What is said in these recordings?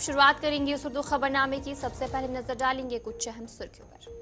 शुरुआत करेंगे उस उर्दू खबरनामे की। सबसे पहले नजर डालेंगे कुछ अहम सुर्खियों पर।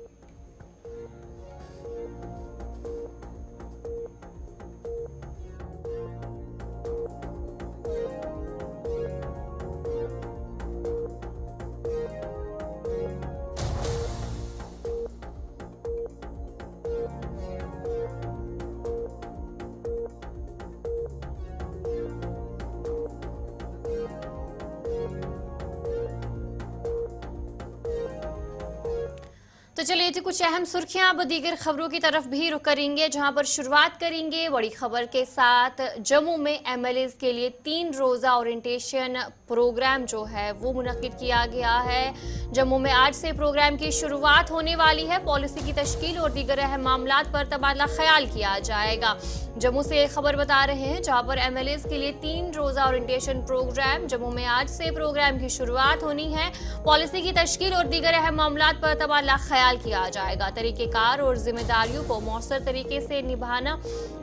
तो चलिए थी कुछ अहम सुर्खियां। अब दीगर खबरों की तरफ भी रुख करेंगे, जहां पर शुरुआत करेंगे बड़ी खबर के साथ। जम्मू में एमएलएज के लिए 3 रोजा ओरिएंटेशन प्रोग्राम जो है वो मुनक्किद किया गया है। जम्मू में आज से प्रोग्राम की शुरुआत होने वाली है। पॉलिसी की तश्कील और दीगर अहम मामलात पर तबादला ख्याल किया जाएगा। जम्मू से एक खबर बता रहे हैं, जहां पर एमएलएज के लिए 3 रोजा ओरिएंटेशन प्रोग्राम। जम्मू में आज से प्रोग्राम की शुरुआत होनी है। पॉलिसी की तश्कील और दीगर अहम मामलात पर तबादला ख्याल किया जाएगा। तरीकेकार और जिम्मेदारियों को मौसर तरीके से निभाना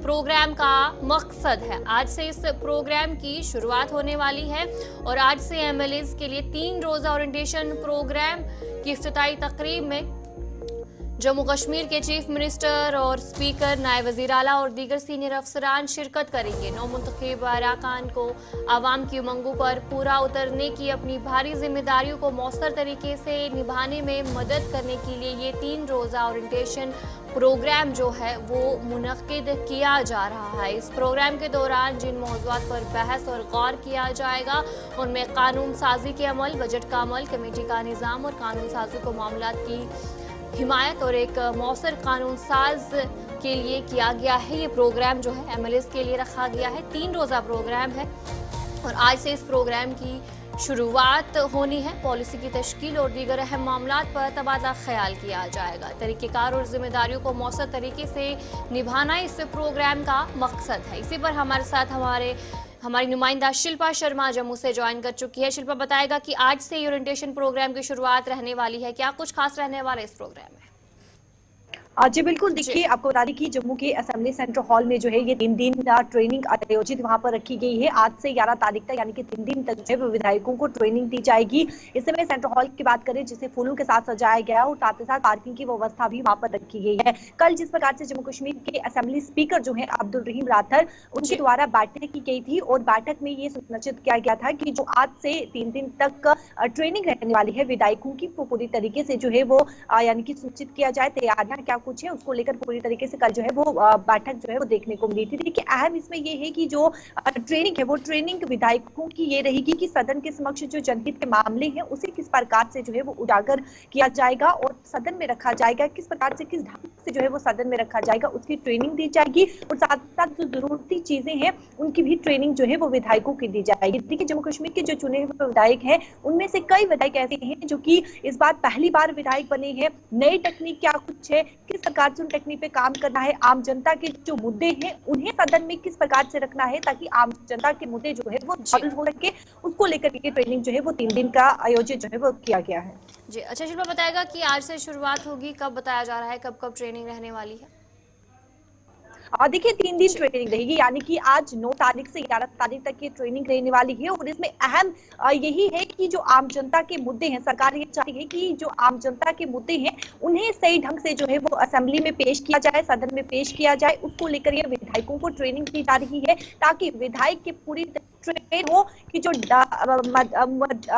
प्रोग्राम का मकसद है। आज से इस प्रोग्राम की शुरुआत होने वाली है और आज से एमएलएज के लिए 3 रोजा ओरिएंटेशन प्रोग्राम की इफ्तिताई तकरीब में जम्मू कश्मीर के चीफ मिनिस्टर और स्पीकर, नायब वज़ीर आला और दीगर सीनियर अफसरान शिरकत करेंगे। नौ मुंतखब अरकान को आवाम की उमंगों पर पूरा उतरने की अपनी भारी जिम्मेदारियों को मौसर तरीके से निभाने में मदद करने के लिए ये 3 रोज़ा ओरिएंटेशन प्रोग्राम जो है वो मुनक्किद किया जा रहा है। इस प्रोग्राम के दौरान जिन मौज़ूआत पर बहस और गौर किया जाएगा उनमें कानून साजी के अमल, बजट का अमल, कमेटी का निज़ाम और कानून साजी को मामलात की हिमायत और एक मौसर कानून साज के लिए किया गया है। ये प्रोग्राम जो है एमएलएज के लिए रखा गया है। 3 रोज़ा प्रोग्राम है और आज से इस प्रोग्राम की शुरुआत होनी है। पॉलिसी की तश्कील और दीगर अहम मामलात पर तबादला ख्याल किया जाएगा। तरीकेकार और जिम्मेदारियों को मौसर तरीके से निभाना इस प्रोग्राम का मकसद है। इसी पर हमारे साथ हमारी नुमाइंदा शिल्पा शर्मा जम्मू से ज्वाइन कर चुकी है। शिल्पा, बताएगा कि आज से ओरिएंटेशन प्रोग्राम की शुरुआत रहने वाली है, क्या कुछ खास रहने वाला है इस प्रोग्राम में? जी बिल्कुल, देखिए आपको बता दें कि जम्मू के असेंबली सेंटर हॉल में जो है ये 3 दिन ट्रेनिंग आयोजित वहां पर रखी गई है। आज से 11 तारीख तक यानी कि 3 दिन तक जो है विधायकों को ट्रेनिंग दी जाएगी। इस समय सेंटर हॉल की बात करें जिसे फूलों के साथ सजाया गया है और साथ ही साथ पार्किंग की व्यवस्था भी वहां पर रखी गई है। कल जिस प्रकार से जम्मू कश्मीर के असेंबली स्पीकर जो है अब्दुल रहीम राठर, उनके द्वारा बैठक की गई थी और बैठक में ये सुनिश्चित किया गया था कि जो आज से 3 दिन तक ट्रेनिंग रहने वाली है विधायकों की, वो पूरी तरीके से जो है वो यानी कि सुनिश्चित किया जाए। तैयारियां क्या कुछ है उसको लेकर पूरी तरीके से कल जो है वो बैठक जो है वो देखने को मिली थी। देखिए अहम इसमें ये है कि जो ट्रेनिंग है वो ट्रेनिंग विधायकों की ये रहेगी कि सदन के समक्ष जो जनहित के मामले हैं उसे किस प्रकार से जो है वो उजागर किया जाएगा और सदन में रखा जाएगा, किस प्रकार से किस ढंग से जो है वो सदन में रखा जाएगा, उसकी ट्रेनिंग दी जाएगी और साथ साथ जो जरूरती चीजें हैं उनकी भी ट्रेनिंग जो है वो विधायकों की दी जाएगी। देखिए जम्मू कश्मीर के जो चुने हुए विधायक हैं उनमें से कई विधायक ऐसे हैं जो कि इस बार पहली बार विधायक बने हैं। नई टेक्निक क्या कुछ है, किस प्रकार से उन टेक्निक पे काम करना है, आम जनता के जो मुद्दे हैं उन्हें सदन में किस प्रकार से रखना है ताकि आम जनता के मुद्दे जो है वो हल हो सके, उसको लेकर के ट्रेनिंग जो है वो 3 दिन का आयोजित जो है वो किया गया है। जी अच्छा शिल्पा, बताएगा कि आज से शुरुआत होगी, कब बताया जा रहा है, कब कब ट्रेनिंग रहने वाली है? देखिए 3 दिन ट्रेनिंग रहेगी यानी कि आज 9 तारीख से 11 तारीख तक की ट्रेनिंग रहने वाली है और इसमें अहम यही है कि जो आम जनता के मुद्दे हैं, सरकार ये चाहती है कि जो आम जनता के मुद्दे हैं उन्हें सही ढंग से जो है वो असेंबली में पेश किया जाए, सदन में पेश किया जाए। उसको लेकर ये विधायकों को ट्रेनिंग दी जा रही है ताकि विधायक के पूरी ट्रेन हो कि जो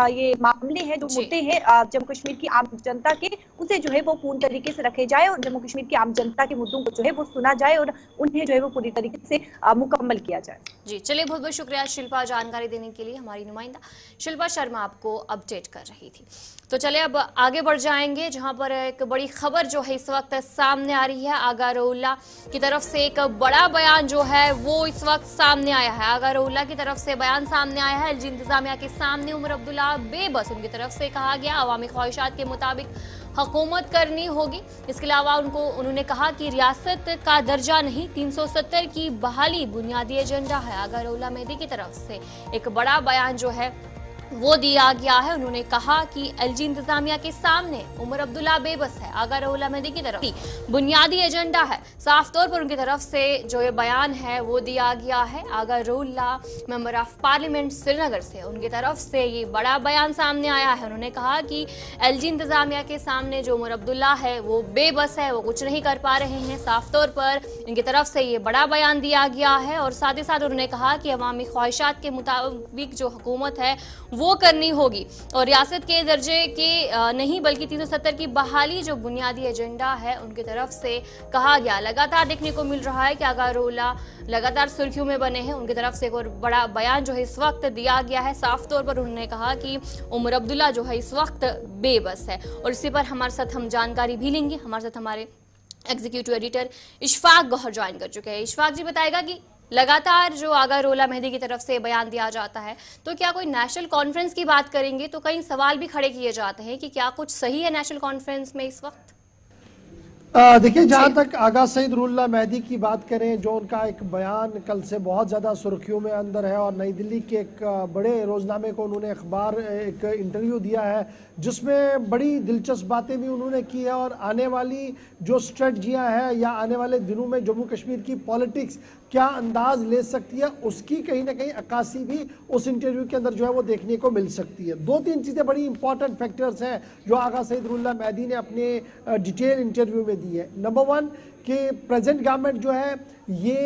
ये मामले हैं, जो मुद्दे हैं जम्मू कश्मीर की आम जनता के, उसे जो है वो पूर्ण तरीके से रखे जाए और जम्मू कश्मीर की आम जनता के मुद्दों को जो है वो सुना जाए और उन्हें जो है वो पूरी तरीके से मुकम्मल किया जाए। जी चलिए, बहुत बहुत शुक्रिया शिल्पा जानकारी देने के लिए। हमारी नुमाइंदा शिल्पा शर्मा आपको अपडेट कर रही थी। तो चलिए अब आगे बढ़ जाएंगे, जहां पर एक बड़ी खबर जो है इस वक्त सामने आ रही है। आगा रउल्ला की तरफ से एक बड़ा बयान जो है वो इस वक्त सामने आया है। आगा रउल्ला की तरफ से बयान सामने आया है। इंतजामिया के सामने उमर अब्दुल्ला बेबस, उनकी तरफ से कहा गया अवामी ख्वाहिशात के मुताबिक हुकूमत करनी होगी। इसके अलावा उन्होंने कहा कि रियासत का दर्जा नहीं, 370 की बहाली बुनियादी एजेंडा है। आगा रउल्ला मेहदी की तरफ से एक बड़ा बयान जो है वो दिया गया है। उन्होंने कहा कि एलजी इंतजामिया के सामने उमर अब्दुल्ला बेबस है। आगा रूहुल्लाह मेहदी की तरफ बुनियादी एजेंडा है। साफ तौर पर उनकी तरफ से जो ये बयान है वो दिया गया है। Aga Ruhullah member of parliament Srinagar से उनकी तरफ से ये बड़ा बयान सामने आया है। उन्होंने कहा कि एलजी इंतजामिया के सामने जो उमर अब्दुल्ला है वो बेबस है, वो कुछ नहीं कर पा रहे हैं। साफ तौर पर इनकी तरफ से ये बड़ा बयान दिया गया है और साथ ही साथ उन्होंने कहा कि अवामी ख्वाहिशात के मुताबिक जो हुकूमत है वो करनी होगी और रियासत के दर्जे के नहीं बल्कि 370 की बहाली जो बुनियादी एजेंडा है उनकी तरफ से कहा गया। लगातार देखने को मिल रहा है कि आगा रूहुल्लाह लगातार सुर्खियों में बने हैं। उनकी तरफ से एक और बड़ा बयान जो है इस वक्त दिया गया है। साफ तौर पर उन्होंने कहा कि उमर अब्दुल्ला जो है इस वक्त बेबस है और इसी पर हमारे साथ हम जानकारी भी लेंगे। हमारे साथ हमारे executive editor Ishfaq Gauhar join कर चुके हैं। इशफाक जी, बताएगा कि लगातार जो आगा रूहुल्लाह मेहदी की तरफ से बयान दिया जाता है तो क्या कोई नेशनल कॉन्फ्रेंस की बात करेंगे तो कई सवाल भी खड़े किए जाते हैं कि क्या कुछ सही है नेशनल कॉन्फ्रेंस में इस वक्त? देखिए, जहां तक आगा सईद रूहुल्लाह मेहदी की बात करें, जो उनका एक बयान कल से बहुत ज़्यादा सुर्खियों में अंदर है और नई दिल्ली के एक बड़े रोज़नामे को उन्होंने अखबार एक इंटरव्यू दिया है जिसमें बड़ी दिलचस्प बातें भी उन्होंने की है और आने वाली जो स्ट्रेटजियाँ हैं या आने वाले दिनों में जम्मू कश्मीर की पॉलिटिक्स क्या अंदाज ले सकती है उसकी कहीं ना कहीं अक्कासी भी उस इंटरव्यू के अंदर जो है वो देखने को मिल सकती है। दो तीन चीज़ें बड़ी इंपॉर्टेंट फैक्टर्स हैं जो आगा सईद रूहुल्लाह मेहदी ने अपने डिटेल इंटरव्यू में दी है। नंबर वन कि प्रेजेंट गवर्नमेंट जो है ये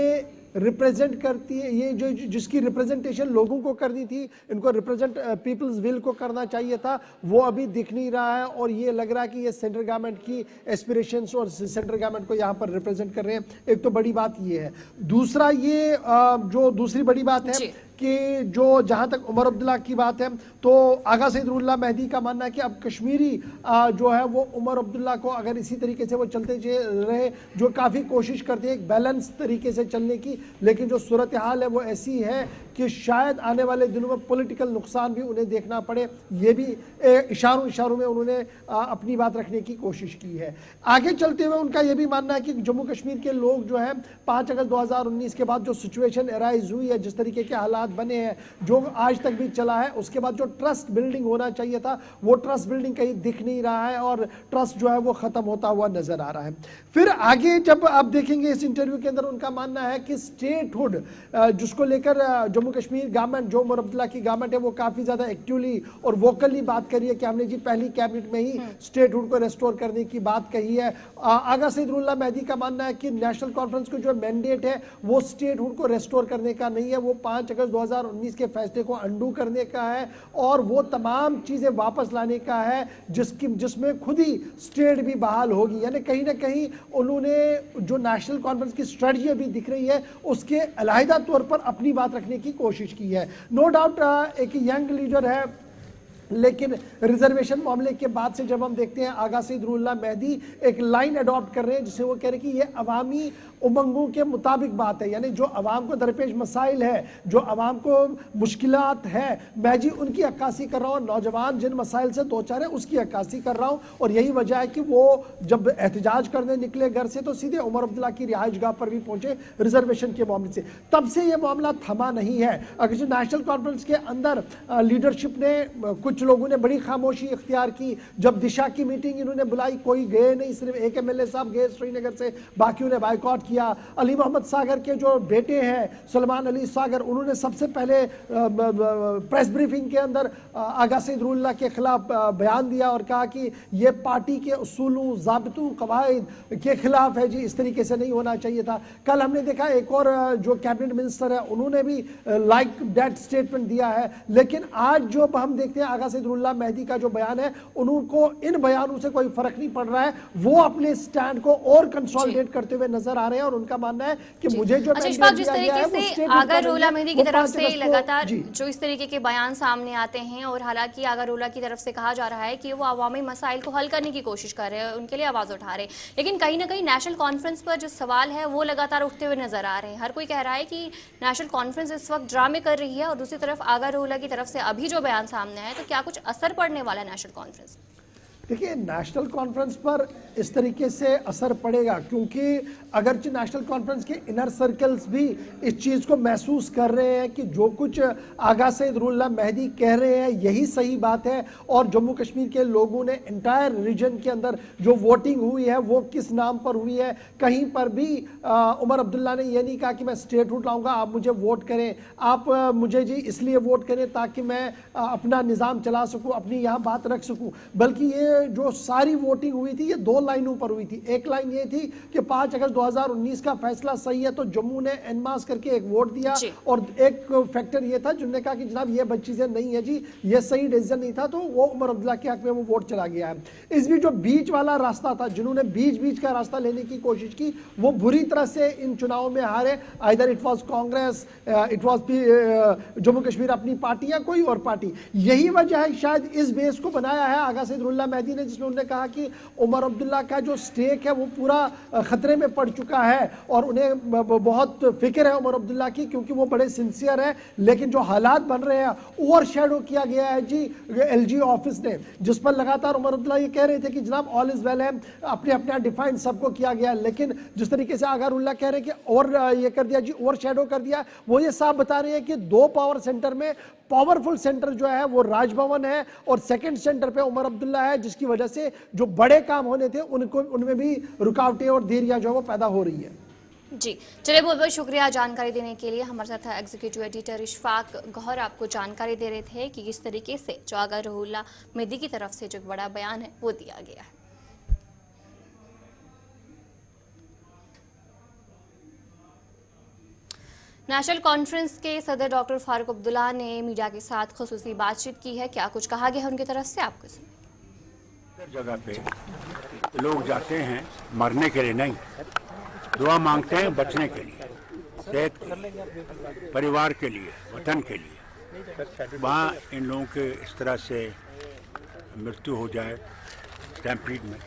रिप्रेजेंट करती है, ये जो जिसकी रिप्रेजेंटेशन लोगों को करनी थी, इनको रिप्रेजेंट पीपल्स विल को करना चाहिए था, वो अभी दिख नहीं रहा है और ये लग रहा है कि ये सेंट्रल गवर्नमेंट की एस्पिरेशंस और सेंट्रल गवर्नमेंट को यहाँ पर रिप्रेजेंट कर रहे हैं। एक तो बड़ी बात ये है। दूसरा ये जो दूसरी बड़ी बात है कि जो जहाँ तक उमर अब्दुल्ला की बात है तो आगा सईद रूहुल्लाह मेहदी का मानना है कि अब कश्मीरी जो है वो उमर अब्दुल्ला को अगर इसी तरीके से वो चलते रहे, जो काफ़ी कोशिश करते हैं एक बैलेंस तरीके से चलने की, लेकिन जो सूरत हाल है वो ऐसी है कि शायद आने वाले दिनों में पॉलिटिकल नुकसान भी उन्हें देखना पड़े। ये भी इशारों में उन्होंने अपनी बात रखने की कोशिश की है। आगे चलते हुए उनका ये भी मानना है कि जम्मू कश्मीर के लोग जो है 5 अगस्त 2019 के बाद जो सिचुएशन एराइज हुई है, जिस तरीके के हालात बने हैं जो आज तक भी चला है, उसके बाद जो ट्रस्ट बिल्डिंग होना चाहिए था वो ट्रस्ट बिल्डिंग कहीं दिख नहीं रहा है और ट्रस्ट जो है वो खत्म होता हुआ नजर आ रहा है। फिर आगे जब आप देखेंगे इस इंटरव्यू के अंदर उनका मानना है कि स्टेटहुड जिसको लेकर जम्मू कश्मीर गवर्नमेंट जो उमर अब्दुल्ला की गवर्नमेंट है वो काफी ज्यादा एक्टिवली और वोकली बात करी है कि हमने जी पहली कैबिनेट में ही स्टेटहुड को रेस्टोर करने की बात कही है। आगा सईद रूहुल्लाह मेहदी का मानना है कि नेशनल कॉन्फ्रेंस को जो मैंडेट है वो स्टेटहुड को रेस्टोर करने का नहीं है, वो 5 अगस्त 2019 के फैसले को अंडू करने का है और वो तमाम चीजें वापस लाने का है जिसमें खुद ही स्टेट भी बहाल होगी। यानी कहीं ना कहीं उन्होंने जो नेशनल कॉन्फ्रेंस की स्ट्रेटजी अभी दिख रही है उसके अलहदा तौर पर अपनी बात रखने की कोशिश की है। नो डाउट एक यंग लीडर है, लेकिन रिजर्वेशन मामले के बाद से जब हम देखते हैं आगा सईद रूहुल्लाह मेहदी एक लाइन अडॉप्ट कर रहे हैं जिसे वो कह रहे हैं कि ये अवामी उमंगों के मुताबिक बात है, यानी जो अवाम को दरपेश मसाइल है, जो अवाम को मुश्किलात है, मैं जी उनकी अक्कासी कर रहा हूँ। नौजवान जिन मसाइल से दो चार है उसकी अक्कासी कर रहा हूँ और यही वजह है कि वो जब एहतजाज करने निकले घर से तो सीधे उमर अब्दुल्ला की रिहाइश गाह पर भी पहुंचे रिजर्वेशन के मामले से। तब से ये मामला थमा नहीं है। अगर जो नेशनल कॉन्फ्रेंस के अंदर लीडरशिप ने कुछ लोगों ने बड़ी खामोशी इख्तियार की, जब दिशा की मीटिंग इन्होंने बुलाई कोई गए नहीं, सिर्फ एक एमएलए साहब गए श्रीनगर से, बाकियों ने बाइकआउट किया। अली मोहम्मद सागर के जो बेटे हैं सलमान अली सागर, उन्होंने सबसे पहले प्रेस ब्रीफिंग के अंदर आगा सईद रूहुल्लाह के खिलाफ बयान दिया और कहा कि ये पार्टी के उसूलों ज़ाबितों कवायद के खिलाफ है जी, इस तरीके से नहीं होना चाहिए था। कल हमने देखा एक और जो कैबिनेट मिनिस्टर है उन्होंने भी लाइक दैट स्टेटमेंट दिया है। लेकिन आज जो हम देखते हैं आगा सईद रूहुल्लाह मेहदी का जो बयान है, उनको इन बयानों से कोई फर्क नहीं पड़ रहा है, वो अपने स्टैंड को और कंसोलिडेट करते हुए नजर आ रहे हैं और उनका मानना है कि मुझे जो जिस तरीके से आगा रूहुल्लाह मेहदी की तरफ से लगातार जो इस तरीके के बयान सामने आते हैं और हालांकि आगा रूहुल्लाह की तरफ से कहा जा रहा है कि वो अवामी मसाइल को हल करने की कोशिश कर रहे हैं, उनके लिए आवाज उठा रहे हैं, लेकिन कहीं ना कहीं नेशनल कॉन्फ्रेंस पर जो सवाल है वो लगातार उठते हुए नजर आ रहे हैं। हर कोई कह रहा है कि नेशनल कॉन्फ्रेंस इस वक्त ड्रामे कर रही है और दूसरी तरफ आगा रूहुल्लाह की तरफ से अभी जो बयान सामने है, तो क्या कुछ असर पड़ने वाला है नेशनल कॉन्फ्रेंस? देखिए, नेशनल कॉन्फ्रेंस पर इस तरीके से असर पड़ेगा, क्योंकि अगरचे नेशनल कॉन्फ्रेंस के इनर सर्कल्स भी इस चीज़ को महसूस कर रहे हैं कि जो कुछ आगा सईद रुल्ला मेहदी कह रहे हैं यही सही बात है, और जम्मू कश्मीर के लोगों ने एंटायर रीजन के अंदर जो वोटिंग हुई है वो किस नाम पर हुई है। कहीं पर भी उमर अब्दुल्ला ने यह नहीं कहा कि मैं स्टेट रूट लाऊंगा, आप मुझे वोट करें, आप मुझे जी इसलिए वोट करें ताकि मैं अपना निज़ाम चला सकूं, अपनी यहाँ बात रख सकूं, बल्कि ये जो सारी वोटिंग हुई थी ये दो लाइनों पर हुई थी। एक लाइन ये थी कि 5 अगस्त 2019 का फैसला सही है तो जम्मू ने एनमास करके एक वोट दिया, और एक फैक्टर ये था जिन्होंने कहा कि जनाब ये चीजें नहीं है जी, ये सही डिसीजन नहीं था, तो वो उमर अब्दुल्ला के हक में वो वोट चला गया है। इस बीच जो बीच वाला रास्ता था, जिन्होंने बीच का रास्ता लेने की कोशिश की, वो बुरी तरह से इन चुनाव में हारे। Either it was Congress, it was Jammu Kashmir अपनी पार्टी या कोई और पार्टी। यही वजह है शायद इस बेस को बनाया है आगा सईद रुल्ला मेहदी ने, जिसमें उन्होंने कहा कि उमर अब्दुल्ला का जो स्टेक है वो पूरा खतरे में पड़ चुका है, और उन्हें बहुत फिक्र है उमर अब्दुल्ला की, क्योंकि वो बड़े सिंसियर है। लेकिन जो हालात बन रहे हैं, ओवर शेडो किया गया है जी एलजी ऑफिस ने, जिस पर लगातार उमर अब्दुल्ला ये कह रहे थे कि जनाब ऑल इज वेल है, अपने अपना डिफाइन सबको किया गया, लेकिन जिस तरीके से आगा रुल्ला कह रहे हैं कि और ये कर दिया जी, ओवर शेडो कर दिया, वो ये साफ बता रहे हैं कि 2 पावर सेंटर में पावरफुल सेंटर जो है वो राजभवन है, और सेकंड सेंटर पे उमर अब्दुल्ला है, जिसकी वजह से जो बड़े काम होने थे उनमें भी रुकावटें और देरियां जो है वो पैदा हो रही है। जी चलिए, बहुत बहुत शुक्रिया जानकारी देने के लिए। हमारे साथ एग्जीक्यूटिव एडिटर इशफाक गौहर आपको जानकारी दे रहे थे कि किस तरीके से जो आगा रुल्ला मेहदी की तरफ से जो बड़ा बयान है वो दिया गया है। नेशनल कॉन्फ्रेंस के सदर डॉक्टर फारूक अब्दुल्ला ने मीडिया के साथ खुसूसी बातचीत की है। क्या कुछ कहा गया है उनकी तरफ से, आपको सुनिए। जगह पे लोग जाते हैं मरने के लिए नहीं, दुआ मांगते हैं बचने के लिए, सेहत के लिए, परिवार के लिए, वतन के लिए। वहाँ इन लोगों के इस तरह से मृत्यु हो जाए स्टैम्पीड में,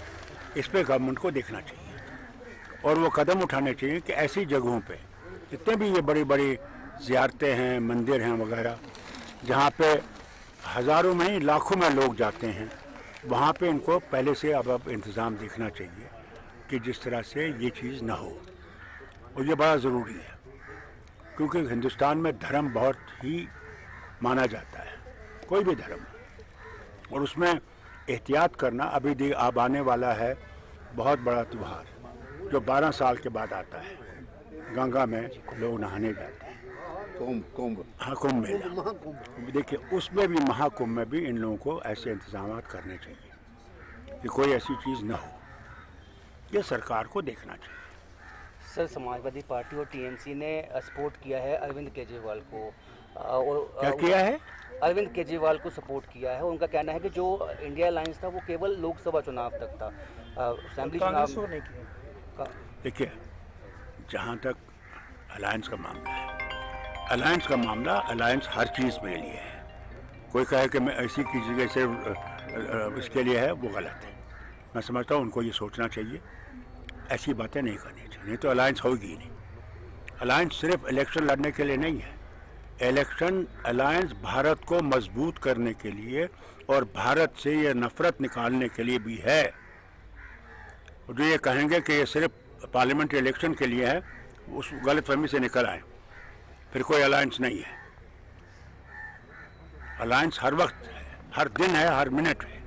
इस पे गवर्नमेंट को देखना चाहिए और वो कदम उठाने चाहिए कि ऐसी जगहों पे जितने भी ये बड़ी बड़ी ज़ियारतें हैं, मंदिर हैं वगैरह, जहाँ पे हज़ारों में लाखों में लोग जाते हैं, वहाँ पे इनको पहले से अब इंतज़ाम देखना चाहिए कि जिस तरह से ये चीज़ ना हो। और ये बड़ा ज़रूरी है, क्योंकि हिंदुस्तान में धर्म बहुत ही माना जाता है, कोई भी धर्म, और उसमें एहतियात करना। अभी अब आने वाला है बहुत बड़ा त्यौहार जो 12 साल के बाद आता है, गंगा में लोग नहाने जाते हैं, कुंभ मेला। देखिए, उसमें भी, महाकुंभ में भी इन लोगों को ऐसे इंतजाम करने चाहिए कि कोई ऐसी चीज़ न हो। ये सरकार को देखना चाहिए। सर, समाजवादी पार्टी और टीएमसी ने सपोर्ट किया है अरविंद केजरीवाल को, और क्या किया है? अरविंद केजरीवाल को सपोर्ट किया है। उनका कहना है कि जो इंडिया अलायंस था वो केवल लोकसभा चुनाव तक था, असेंबली चुनाव नहीं किया। देखिए, जहाँ तक अलायंस का मामला है, अलायंस का मामला, अलायंस हर चीज़ में लिए है। कोई कहे कि मैं ऐसी की जगह से इसके लिए है, वो गलत है। मैं समझता हूँ उनको ये सोचना चाहिए, ऐसी बातें नहीं करनी चाहिए, नहीं तो अलायंस होगी ही नहीं। अलायंस सिर्फ इलेक्शन लड़ने के लिए नहीं है, अलायंस भारत को मजबूत करने के लिए और भारत से ये नफरत निकालने के लिए भी है। और जो ये कहेंगे कि ये सिर्फ पार्लियामेंट्री इलेक्शन के लिए है, उस गलतफहमी से निकल आए, फिर कोई अलायंस नहीं है। अलायंस हर वक्त है, हर दिन है, हर मिनट है।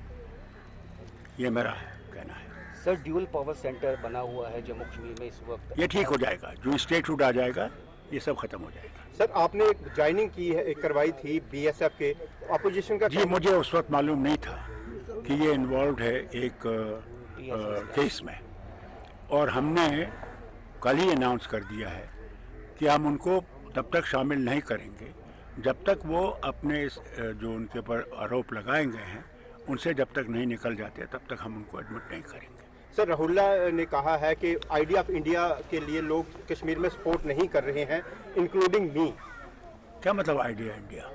ये मेरा कहना है। सर, ड्यूल पावर सेंटर बना हुआ है जम्मू कश्मीर में इस वक्त, ये ठीक हो जाएगा, जो स्टेट हुड आ जाएगा ये सब खत्म हो जाएगा। सर, आपने एक ज्वाइनिंग की है, एक करवाई थी बीएसएफ के अपोजिशन का। जी, मुझे उस वक्त मालूम नहीं था कि ये इन्वॉल्व है एक केस में, और हमने कल ही अनाउंस कर दिया है कि हम उनको तब तक शामिल नहीं करेंगे जब तक वो अपने जो उनके ऊपर आरोप लगाए गए हैं उनसे जब तक नहीं निकल जाते, तब तक हम उनको एडमिट नहीं करेंगे। सर, राहुल्ला ने कहा है कि आइडिया ऑफ इंडिया के लिए लोग कश्मीर में सपोर्ट नहीं कर रहे हैं, इंक्लूडिंग मी। क्या मतलब आइडिया इंडिया?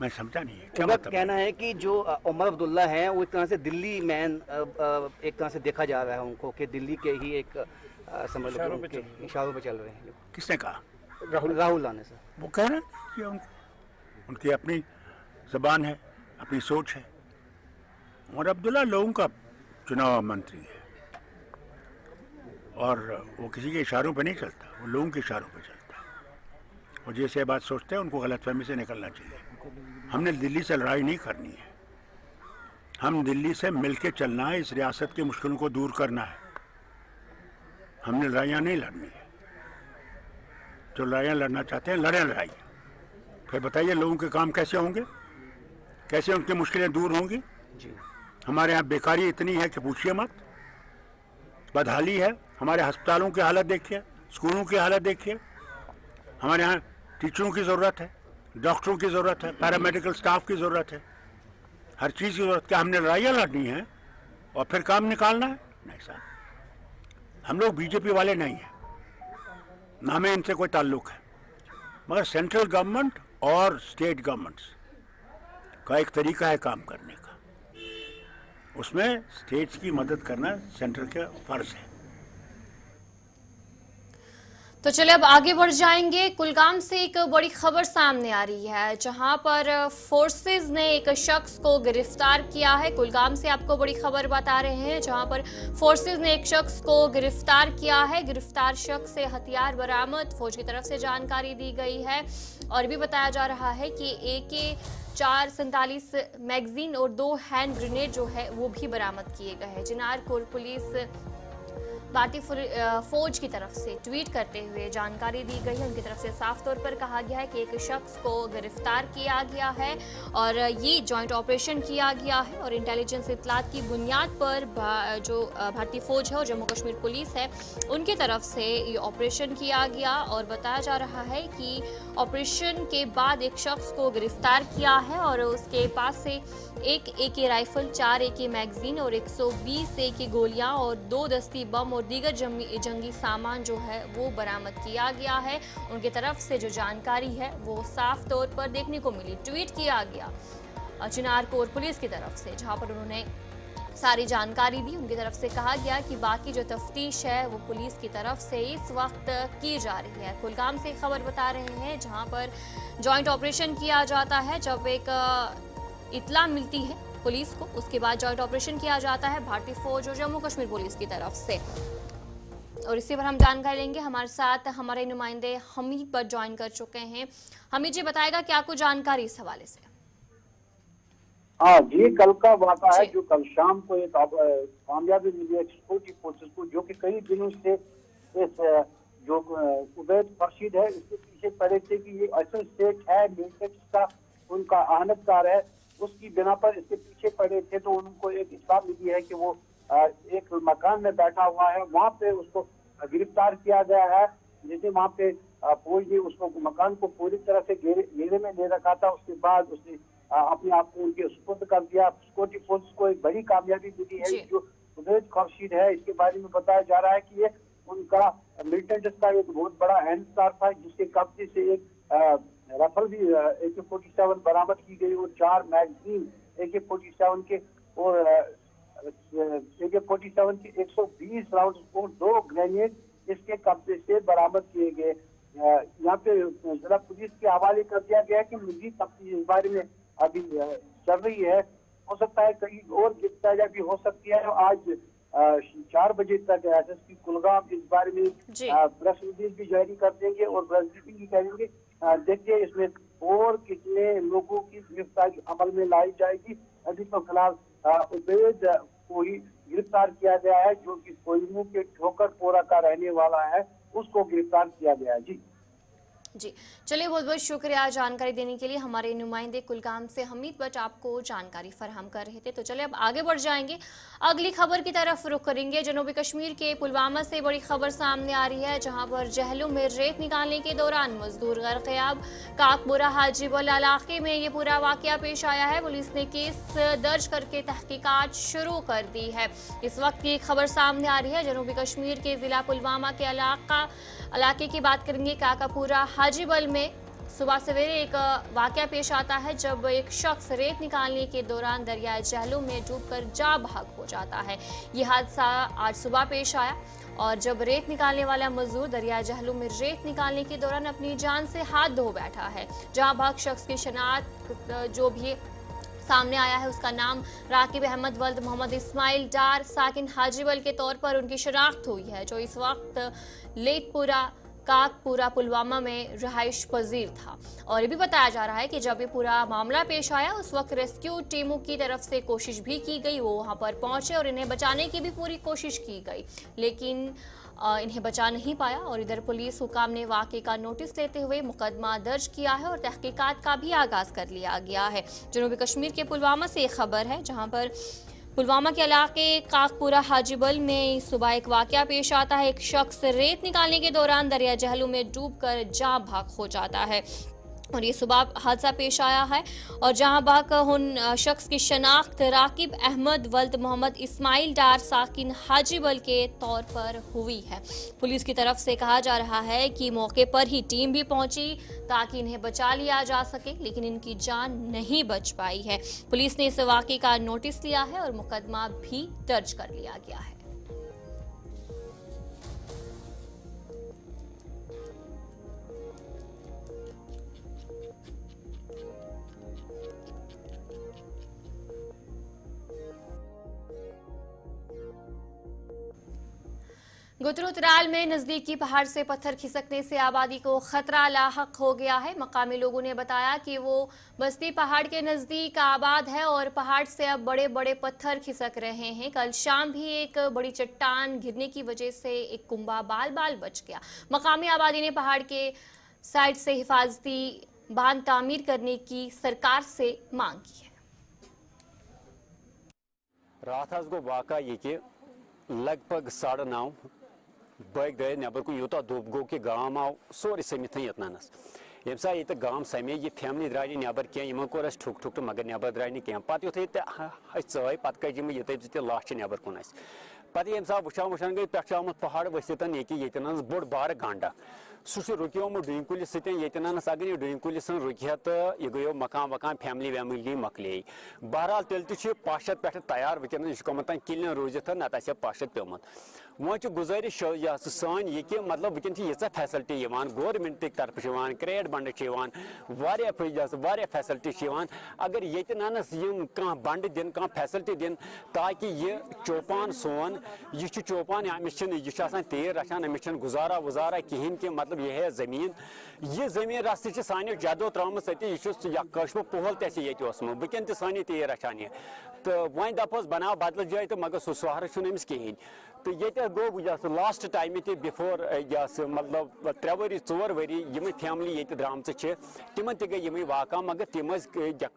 मैं समझा नहीं है क्या मतलब। कहना है कि जो उमर अब्दुल्ला हैं वो एक तरह से दिल्ली मैन, एक तरह से देखा जा रहा है उनको कि दिल्ली के ही एक समझ लो इशारों पे चल रहे हैं। किसने कहा? राहुल्ला ने। सर, वो कह रहे हैं कि उनकी अपनी ज़बान है, अपनी सोच है, उमर अब्दुल्ला लोगों का चुनाव मंत्री है और वो किसी के इशारों पे नहीं चलता, वो लोगों के इशारों पे चलता है। और जैसे बात सोचते हैं उनको गलतफहमी से निकलना चाहिए। हमने दिल्ली से लड़ाई नहीं करनी है, हम दिल्ली से मिलके चलना है, इस रियासत की मुश्किलों को दूर करना है। हमने लड़ाइयाँ नहीं लड़नी है। जो लड़ाइयाँ लड़ना चाहते हैं लड़े लड़ाई, फिर बताइए लोगों के काम कैसे होंगे, कैसे उनकी मुश्किलें दूर होंगी। हमारे यहाँ बेकारी इतनी है कि पूछिए मत, बदहाली है। हमारे अस्पतालों की हालत देखिए, स्कूलों की हालत देखिए। हमारे यहाँ टीचरों की ज़रूरत है, डॉक्टरों की ज़रूरत है, पैरामेडिकल स्टाफ की ज़रूरत है, हर चीज़ की ज़रूरत। क्या हमने लड़ाइयाँ लड़नी है और फिर काम निकालना है? नहीं साहब, हम लोग बीजेपी वाले नहीं हैं, ना में इनसे कोई ताल्लुक है। मगर सेंट्रल गवर्नमेंट और स्टेट गवर्नमेंट्स का एक तरीका है काम करने का, उसमें स्टेट्स की मदद करना सेंटर का फर्ज है। तो चलिए अब आगे बढ़ जाएंगे। कुलगाम से एक बड़ी खबर सामने आ रही है, जहां पर फोर्सेस ने एक शख्स को गिरफ्तार किया है। कुलगाम से आपको बड़ी खबर बता रहे हैं, जहां पर फोर्सेस ने एक शख्स को गिरफ्तार किया है। गिरफ्तार शख्स से हथियार बरामद, फौज की तरफ से जानकारी दी गई है। और भी बताया जा रहा है कि AK-447 मैगजीन और 2 हैंड ग्रेनेड जो है वो भी बरामद किए गए हैं। चिनार कोर पुलिस भारतीय फौज की तरफ से ट्वीट करते हुए जानकारी दी गई है। उनकी तरफ से साफ तौर पर कहा गया है कि एक शख्स को गिरफ्तार किया गया है और ये जॉइंट ऑपरेशन किया गया है और इंटेलिजेंस इत्तलात की बुनियाद पर जो भारतीय फौज है और जम्मू कश्मीर पुलिस है उनकी तरफ से ये ऑपरेशन किया गया। और बताया जा रहा है कि ऑपरेशन के बाद एक शख्स को गिरफ्तार किया है और उसके पास से एक AK राइफल, 4 AK मैगजीन और 120 AK गोलियां और 2 दस्ती बम और दीगर जंगी सामान जो है वो बरामद किया गया है। उनकी तरफ से जो जानकारी है वो साफ तौर पर देखने को मिली, ट्वीट किया गया चिनार कोर पुलिस की तरफ से, जहां पर उन्होंने सारी जानकारी दी। उनकी तरफ से कहा गया कि बाकी जो तफ्तीश है वो पुलिस की तरफ से इस वक्त की जा रही है। कुलगाम से खबर बता रहे हैं, जहां पर जॉइंट ऑपरेशन किया जाता है। जब एक इत्तला मिलती है पुलिस को, उसके बाद जॉइंट ऑपरेशन किया जाता है भारतीय फौज और जम्मू कश्मीर पुलिस की तरफ से। और इसी पर हम जानकारी लेंगे। हमारे साथ हमारे नुमाइंदे हमीद पर ज्वाइन कर चुके हैं। हमीद जी बताएगा क्या कुछ जानकारी इस हवाले से? हाँ जी, कल का वाक़ा है जो कल शाम को एक कामयाबी मिली सिक्योरिटी फोर्सेस को, जो कि कई दिनों से इस जो उबैद फरशीद है इसके पीछे पड़े थे कि ये असल स्टेट है, मिलिटेंट्स का उनका आहनतकार है, उसकी बिना पर इसके पीछे पड़े थे। तो उनको एक इत्तला मिली है कि वो एक मकान में बैठा हुआ है, वहाँ पे उसको गिरफ्तार किया गया है। जैसे वहाँ पे फौज ने उसको मकान को पूरी तरह से घेरे में ले रखा था, उसके बाद उसने अपने आप को उनके सुपुर्द कर दिया। सिक्योरिटी फोर्स को एक बड़ी कामयाबी मिली है। जो उबैद खर्शीद है इसके बारे में बताया जा रहा है कि ये उनका मिलिटेंट्स का एक बहुत बड़ा अहमकार था, जिसके कब्जे से एक राइफल भी AK-47 बरामद की गई और 4 मैगजीन AK-47 के और AK-47 के 120 राउंड और 2 ग्रेनेड इसके कब्जे से बरामद किए गए। यहाँ पे जिला पुलिस के हवाले कर दिया गया है कि मजीद तफ्तीश इस बारे में अभी चल रही है। हो सकता है कहीं और गिरफ्तारी भी हो सकती है। आज 4 बजे तक SSP कुलगाम इस बारे में प्रेस रिलीज भी जारी कर देंगे और प्रेस ब्रीफिंग भी करेंगे। देखिए इसमें और कितने लोगों की गिरफ्तारी अमल में लाई जाएगी। अभी तो फिलहाल उबैद को ही गिरफ्तार किया गया है, जो कि कोहिनूर के ठोकरपोरा का रहने वाला है, उसको गिरफ्तार किया गया है। जी चलिए, बहुत बहुत शुक्रिया जानकारी देने के लिए। हमारे नुमाइंदे कुलगाम से हमीद भट्ट आपको जानकारी फराहम कर रहे थे। तो चलिए अब आगे बढ़ जाएंगे, अगली खबर की तरफ रुख करेंगे। जनूबी कश्मीर के पुलवामा से बड़ी खबर सामने आ रही है, जहां पर जहलुम में रेत निकालने के दौरान मजदूर गर्क़याब। काकपुरा हाजीबल इलाके में ये पूरा वाकया पेश आया है। पुलिस ने केस दर्ज करके तहकीकात शुरू कर दी है। इस वक्त की खबर सामने आ रही है जनूबी कश्मीर के जिला पुलवामा के इलाके की बात करेंगे। काकापुरा हाजीबल में सुबह सवेरे एक वाकया पेश आता है, जब एक शख्स रेत निकालने के दौरान दरियाए जहलुम में डूबकर जा भाग हो जाता है। ये हादसा आज सुबह पेश आया और जब रेत निकालने वाला मजदूर दरिया जहलुम में रेत निकालने के दौरान अपनी जान से हाथ धो बैठा है। जहां भाग शख्स की शनाख्त जो भी सामने आया है उसका नाम राकिब अहमद वल्द मोहम्मद इस्माइल डार साकिन हाजीबल के तौर पर उनकी शनाख्त हुई है, जो इस वक्त लेटपुरा काकपुरा पुलवामा में रिहाइश पजीर था। और ये भी बताया जा रहा है कि जब ये पूरा मामला पेश आया उस वक्त रेस्क्यू टीमों की तरफ से कोशिश भी की गई, वो वहां पर पहुंचे और इन्हें बचाने की भी पूरी कोशिश की गई, लेकिन इन्हें बचा नहीं पाया। और इधर पुलिस हुकाम ने वाक़े का नोटिस लेते हुए मुकदमा दर्ज किया है और तहकीकात का भी आगाज कर लिया गया है। जनूबी कश्मीर के पुलवामा से एक खबर है, जहां पर पुलवामा के इलाके काकपुरा हाजीबल में सुबह एक वाकया पेश आता है। एक शख्स रेत निकालने के दौरान दरिया जहलू में डूबकर जाँ भाग हो जाता है और ये सुबह हादसा पेश आया है। और जहां बाक उन शख्स की शनाख्त राकिब अहमद वल्द मोहम्मद इस्माइल डार साकिन हाजीबल के तौर पर हुई है। पुलिस की तरफ से कहा जा रहा है कि मौके पर ही टीम भी पहुंची ताकि इन्हें बचा लिया जा सके, लेकिन इनकी जान नहीं बच पाई है। पुलिस ने इस वाक़े का नोटिस लिया है और मुकदमा भी दर्ज कर लिया गया है। गुजरात में नजदीकी पहाड़ से पत्थर खिसकने से आबादी को खतरा लाहक हो गया है। मकामी लोगों ने बताया कि वो बस्ती पहाड़ के नजदीक आबाद है और पहाड़ से अब बड़े बड़े पत्थर खिसक रहे हैं। कल शाम भी एक बड़ी चट्टान गिरने की वजह से एक कुंबा बाल बाल बच गया। मकामी आबादी ने पहाड़ के साइड से हिफाजती बांध तामीर करने की सरकार से मांग की है। रात गो वाक़ा ये कि लगभग 9:30 बैग दे नबर को यूत दुब गो कि गाँव आव सोरे समित यतनानस ये सा ये गाँव समे ये फैमिली द्राय नबर कह कोर ठुक ठुक मगर नबर द्राय कह पे युथे चाय पे कम ये लास्ट नबर कुन पे ये सा वुचान वुचान गई पे आमुत पहाड़ वसितन ये बोड़ बार गांडा सह रुकोमुत डून कुलिस सतनस अगर यह डून कुलिस रुकह तो यह गो मकान वकान फैमिली वैमिली मकले। बहरहाल तेल पाशत पे तैयार वनस यह किलन रूजित नत पाशत पेमुत वो गुजारिश सान ये कि मतलब वनन यीचा फैसिलिटी गवर्नमेंट तरफ क्रेड बंड फैसिलिटी अगर ये नस कह बंड दिन कह फैसिलिटी दिन ताकि यह चौपान सोन यह चौपान अमिस यह तीर रचान अमिस गुजारा वुजारा कहें कि मतलब यह है ज़मीन रस्त सान जदो त्रम यह कशब पहल तोसमुत वह सान तीर रचान यह तो वो दपोस बना बदल जाए तो मगर सहर अमिस कहें तो ये गो लास्ट टाइम बिफोर मतलब 3 वरी 4 वरी यम फैमिली ये द्राम तिम गई यम वाक़ा मगर तिम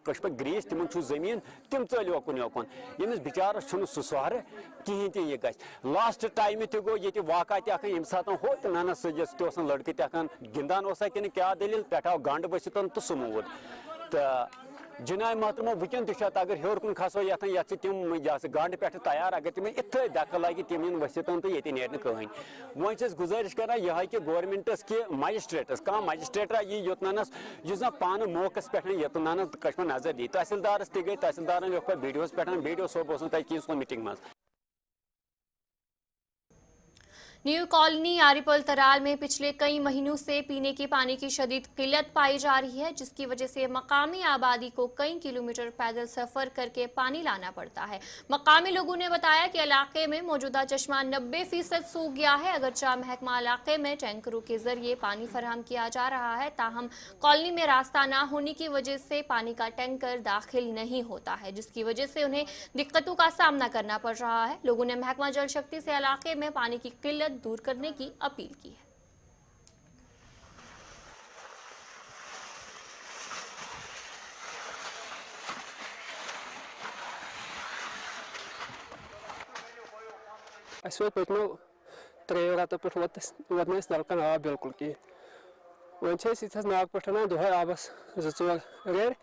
कश पे ग्रीस तिम जमीन तिम चल ओकुन योकुन यमिस बिचारस सह सहर कहें तो यह ग लास्ट टाइम गो ये वाक़ा ये सात हो तो ननस तो लड़के तक गिंदान कि क्या दलील पे आव गंड बसित तो सह मूद तो जनाब मोहतरमा वुकन अगर हेर कुन खसो ये तिम गंड पे तैयार अगर तिम इथे धक् लगे तिम इन वसित तो ये नेर कहें वो गुजारिश कर यह कि गवर्नमेंटस कि मजिस्ट्रेटस कह मजिस्ट्रेटा यी योतनस पान मौकस पे योतनस कश नजर दी तहसीलदारस गई तहसीलदार पे वीडियोस पे वीडियो सोब तक सो मीटिंग मज। न्यू कॉलोनी आरिपल तराल में पिछले कई महीनों से पीने के पानी की शदीद किल्लत पाई जा रही है, जिसकी वजह से मकामी आबादी को कई किलोमीटर पैदल सफर करके पानी लाना पड़ता है। मकामी लोगों ने बताया कि इलाके में मौजूदा चश्मा 90% सूख गया है। अगरचे महकमा इलाके में टैंकरों के जरिए पानी फराहम किया जा रहा है, ताहम कॉलोनी में रास्ता न होने की वजह से पानी का टैंकर दाखिल नहीं होता है, जिसकी वजह से उन्हें दिक्कतों का सामना करना पड़ रहा है। लोगों ने महकमा जल शक्ति से इलाके में पानी की किल्लत दूर करने की अपील की है। पत्मो 3 रेतों पे वो नलकन आब बिल्कुल कहें वो नाग पे दुहे आबस 2-4 रेड़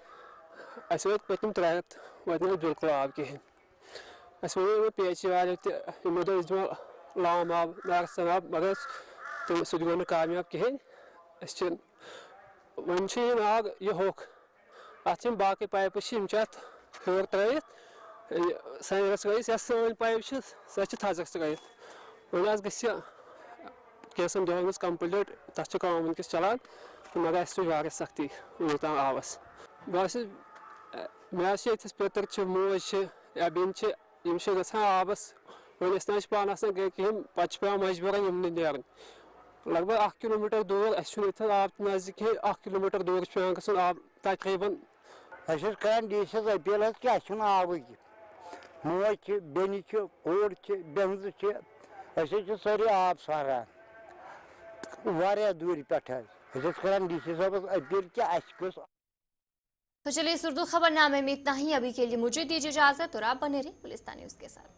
पत्म 3 रेत वो बिल्कुल आब कहें वो PH वाले दो लाम आब नागस आब मगर सह गो कामयाब कहें वो नाग यह होक अत बाकी पाइप हेर त्रत सैनस गई सन पाइप सह थजस गई वो ग कैसन दिन कम्प्लीट तथ वनकस चलान मगर अस वारिया सख्ती वोतान आबस बस मे पेतर मोज या बेन ग आबस वन ना पान गए कहें पे पे मजबूरन नेर लगभग 1 किलोमीटर दूर अ आब नजदीक कहें 1 किलोमीटर दूर पे गन आब तकरीबन डीसीस अपील कि आब मोज बेन कोर बेहज सारी आब सहरान वारिया दूर पे डीसी साहब अपील कि तो चलिए इस उर्दू खबरनामे में इतना ही। अभी के लिए मुझे दीजिए इजाजत और आप बने रहिए गुलिस्तान न्यूज़ के साथ।